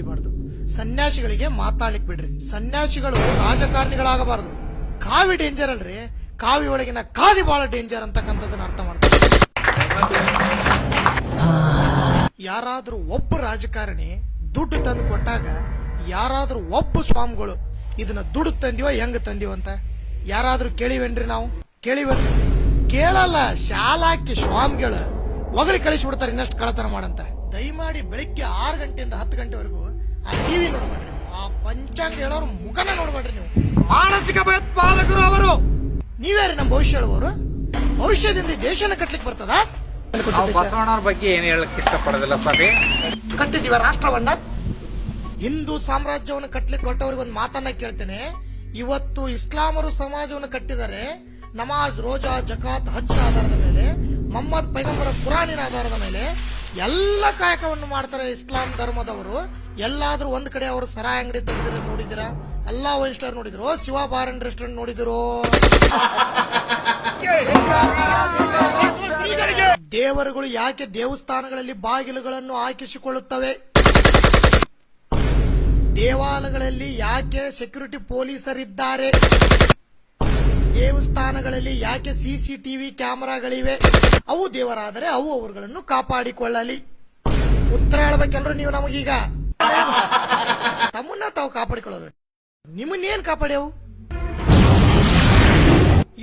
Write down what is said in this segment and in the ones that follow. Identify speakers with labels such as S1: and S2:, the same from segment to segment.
S1: ಬಾರ್ದು ಸನ್ಯಾಸಿಗಳಿಗೆ ಮಾತಾಡ್ಲಿಕ್ ಬಿಡ್ರಿ. ಸನ್ಯಾಸಿಗಳು ರಾಜಕಾರಣಿಗಳಾಗಬಾರದು. ಕಾವಿ ಡೇಂಜರ್ ಅಲ್ರಿ, ಕಾವಿ ಒಳಗಿನ ಕಾದಿ ಬಹಳ ಡೇಂಜರ್ ಅಂತಕ್ಕಂಥದ್ದನ್ನ ಅರ್ಥ ಮಾಡ್ತಾರೆ. ಯಾರಾದ್ರೂ ಒಬ್ಬ ರಾಜಕಾರಣಿ ದುಡ್ಡು ತಂದು ಕೊಟ್ಟಾಗ ಯಾರಾದ್ರೂ ಒಬ್ಬ ಸ್ವಾಮಿಗಳು ಇದನ್ನ ದುಡ್ಡು ತಂದಿವ ಹೆಂಗ್ ತಂದಿವ ಅಂತ ಯಾರಾದ್ರೂ ಕೇಳಿವೇನ್ರಿ? ನಾವು ಕೇಳಿವನ್ರಿ? ಕೇಳಲ್ಲ. ಶಾಲಾಕಿ ಸ್ವಾಮಿಗಳು ಒಗಳಿ ಕಳಿಸಿ ಬಿಡ್ತಾರೆ ಇನ್ನಷ್ಟು ಕಳತನ ಮಾಡಂತ. ದಯಮಾಡಿ ಬೆಳಿಗ್ಗೆ 6 ಗಂಟೆಯಿಂದ 10 ಗಂಟೆವರೆಗೂ ಆ ಟಿವಿ ನೋಡ್ಬೇಡ್ರಿ, ಆ ಪಂಚಾಂಗ ಹೇಳೋರು ಮುಖನ ನೋಡ್ಬೇಡ್ರಿ. ನೀವು ಮಾನಸಿಕ ಭಯೋತ್ಪಾದಕರು ಅವರು. ನೀವ್ಯಾರಿ ನಮ್ಮ ಭವಿಷ್ಯ ಹೇಳುವವರು? ಭವಿಷ್ಯದಿಂದ ದೇಶನ ಕಟ್ಲಿಕ್ಕೆ ಬರ್ತದ?
S2: ಬಸವಣ್ಣವ್ರ ಬಗ್ಗೆ ಏನ್ ಹೇಳಕ್ ಇಷ್ಟಪಡೋದಿಲ್ಲ ಸಭೆ.
S1: ಕಟ್ಟಿದೀವ ರಾಷ್ಟ್ರವನ್ನ, ಹಿಂದೂ ಸಾಮ್ರಾಜ್ಯವನ್ನು ಕಟ್ಲಿಕ್ಕೆ ಹೊರಟವ್ರಿಗೆ ಒಂದು ಮಾತನ್ನ ಕೇಳ್ತೇನೆ. ಇವತ್ತು ಇಸ್ಲಾಮರು ಸಮಾಜವನ್ನು ಕಟ್ಟಿದರೆ ನಮಾಜ್, ರೋಜಾ, ಜಕಾತ್, ಹಜ್ ಆಧಾರದ ಮೇಲೆ, ಮೊಹಮ್ಮದ್ ಪೈಗಂಬರ ಕುರಾನಿನ ಆಧಾರದ ಮೇಲೆ ಎಲ್ಲ ಕಾಯಕವನ್ನು ಮಾಡ್ತಾರೆ ಇಸ್ಲಾಂ ಧರ್ಮದವರು. ಎಲ್ಲಾದ್ರೂ ಒಂದ್ ಕಡೆ ಅವರು ಸರಾಯಿ ಅಂಗಡಿ ತೆಗೆದಿರ ನೋಡಿದಿರಾ? ಎಲ್ಲಾ 5 ಸ್ಟಾರ್ ನೋಡಿದ್ರು, ಶಿವ ಬಾರ್ ಅಂಡ್ ರೆಸ್ಟೋರೆಂಟ್ ನೋಡಿದ್ರು. ದೇವರುಗಳು ಯಾಕೆ ದೇವಸ್ಥಾನಗಳಲ್ಲಿ ಬಾಗಿಲುಗಳನ್ನು ಹಾಕಿಸಿಕೊಳ್ಳುತ್ತವೆ? ದೇವಾಲಯಗಳಲ್ಲಿ ಯಾಕೆ ಸೆಕ್ಯೂರಿಟಿ ಪೊಲೀಸರಿದ್ದಾರೆ? ದೇವಸ್ಥಾನಗಳಲ್ಲಿ ಯಾಕೆ ಸಿಸಿಟಿವಿ ಕ್ಯಾಮೆರಾಗಳಿವೆ? ಅವು ದೇವರಾದರೆ ಅವು ಅವರುಗಳನ್ನು ಕಾಪಾಡಿಕೊಳ್ಳಲಿ. ಉತ್ತರ ಹೇಳ್ಬೇಕೆಲ್ರು ನೀವು ನಮಗೀಗ. ತಮ್ಮನ್ನ ತಾವು ಕಾಪಾಡಿಕೊಳ್ಳೋದು, ನಿಮ್ಮನ್ನೇನ್ ಕಾಪಾಡ್ಯಾವು?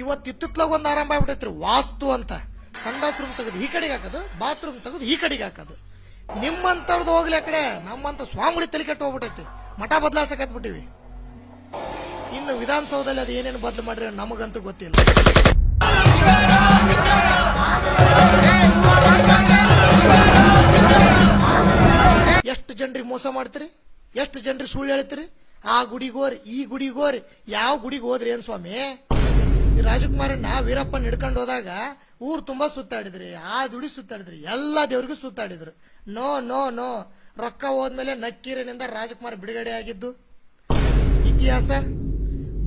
S1: ಇವತ್ತಿತ್ತಲಾಗ ಒಂದು ಆರಂಭ ಆಗ್ಬಿಟ್ಟೈತ್ರಿ ವಾಸ್ತು ಅಂತ. ಸಂಡಾಸ್ ರೂಮ್ ತೆಗೆದು ಈ ಕಡೆಗೆ ಹಾಕೋದು, ಬಾತ್ರೂಮ್ ತೆಗೆದು ಈ ಕಡೆಗೆ ಹಾಕೋದು. ನಿಮ್ಮಂತವ್ರದ್ದು ಹೋಗ್ಲಿ ಆ ಕಡೆ, ನಮ್ಮಂತ ಸ್ವಾಮಿಗಳು ತಲೆ ಕೆಟ್ಟು ಹೋಗ್ಬಿಟ್ಟೈತಿ. ಮಠ ಬದಲಾಸಕತ್ ಬಿಟ್ಟಿವಿ. ಇನ್ನು ವಿಧಾನಸೌಧದಲ್ಲಿ ಅದು ಏನೇನು ಬದಲು ಮಾಡ್ರಿ ನಮಗಂತೂ ಗೊತ್ತಿಲ್ಲ. ಎಷ್ಟು ಜನರಿಗೆ ಮೋಸ ಮಾಡ್ತೀರಿ, ಎಷ್ಟು ಜನರಿಗೆ ಸುಳ್ಳು ಹೇಳ್ತೀರಿ? ಆ ಗುಡಿಗೋರಿ ಈ ಗುಡಿಗೋರಿ, ಯಾವ ಗುಡಿಗೆ ಹೋದ್ರಿ ಏನ್ ಸ್ವಾಮಿ? ರಾಜಕುಮಾರನ್ನ ವೀರಪ್ಪನ್ ಹಿಡ್ಕೊಂಡು ಹೋದಾಗ ಊರ್ ತುಂಬಾ ಸುತ್ತಾಡಿದ್ರಿ, ಆ ದುಡಿ ಸುತ್ತಾಡಿದ್ರಿ, ಎಲ್ಲಾ ದೇವ್ರಿಗೂ ಸುತ್ತಾಡಿದ್ರು. ನೋ ನೋ ನೋ, ರೊಕ್ಕ ಹೋದ್ಮೇಲೆ ನಕ್ಕೀರಿನಿಂದ ರಾಜಕುಮಾರ ಬಿಡುಗಡೆ ಆಗಿದ್ದು ಇತಿಹಾಸ.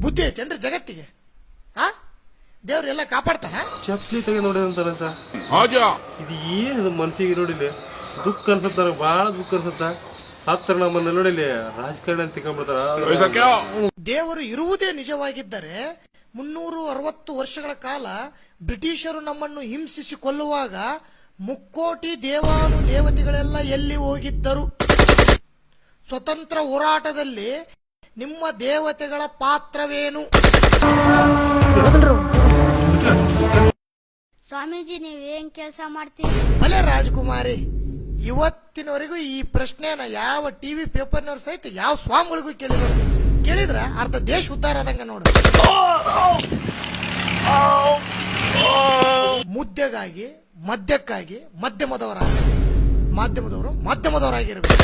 S1: ಬುದ್ಧಿ ಐತೇನ್ರಿ ಜಗತ್ತಿಗೆ? ಆ ದೇವ್ರೆಲ್ಲ ಕಾಪಾಡ್ತಾನ?
S3: ಚಪ್ಲಿ ತೆಗೆ ನೋಡಿದಂತಾರ ಇದು ಏನು ಮನ್ಸಿಗೆ ನೋಡಿಲ್ಲ, ದುಃಖ ಅನ್ಸತ್ತ, ನನಗೆ ಬಹಳ ದುಃಖ ಅನ್ಸತ್ತ. ಹತ್ರ ನಮ್ಮನ್ನ ನೋಡಿಲಿ ರಾಜಕಾರಣ ಅಂತ ತಿಳ್ಕೊಂಡ್ಬಿಡ್ತಾರ.
S1: ದೇವರು ಇರುವುದೇ ನಿಜವಾಗಿದ್ದರೆ 360 ವರ್ಷಗಳ ಕಾಲ ಬ್ರಿಟಿಷರು ನಮ್ಮನ್ನು ಹಿಂಸಿಸಿ ಕೊಲ್ಲುವಾಗ ಮುಕ್ಕೋಟಿ ದೇವಾನು ದೇವತೆಗಳೆಲ್ಲ ಎಲ್ಲಿ ಹೋಗಿದ್ದರು? ಸ್ವತಂತ್ರ ಹೋರಾಟದಲ್ಲಿ ನಿಮ್ಮ ದೇವತೆಗಳ ಪಾತ್ರವೇನು?
S4: ಸ್ವಾಮೀಜಿ, ನೀವೇನ್ ಕೆಲಸ ಮಾಡ್ತೀರಿ?
S1: ಭಲೆ ರಾಜಕುಮಾರಿ, ಇವತ್ತಿನವರೆಗೂ ಈ ಪ್ರಶ್ನೆನ ಯಾವ ಟಿವಿ ಪೇಪರ್ನವ್ರು ಸಹಿತ ಯಾವ ಸ್ವಾಮಿಗಳಿಗೂ ಕೇಳಿದ್ರ ಅರ್ಧ ದೇಶ ಉದ್ಧಾರ ಆದಂಗ ನೋಡು. ಮುದ್ದೆಗಾಗಿ ಮದ್ಯಕ್ಕಾಗಿ ಮಾಧ್ಯಮದವರು ಮಧ್ಯಮದವರಾಗಿರ್ಬೇಕು.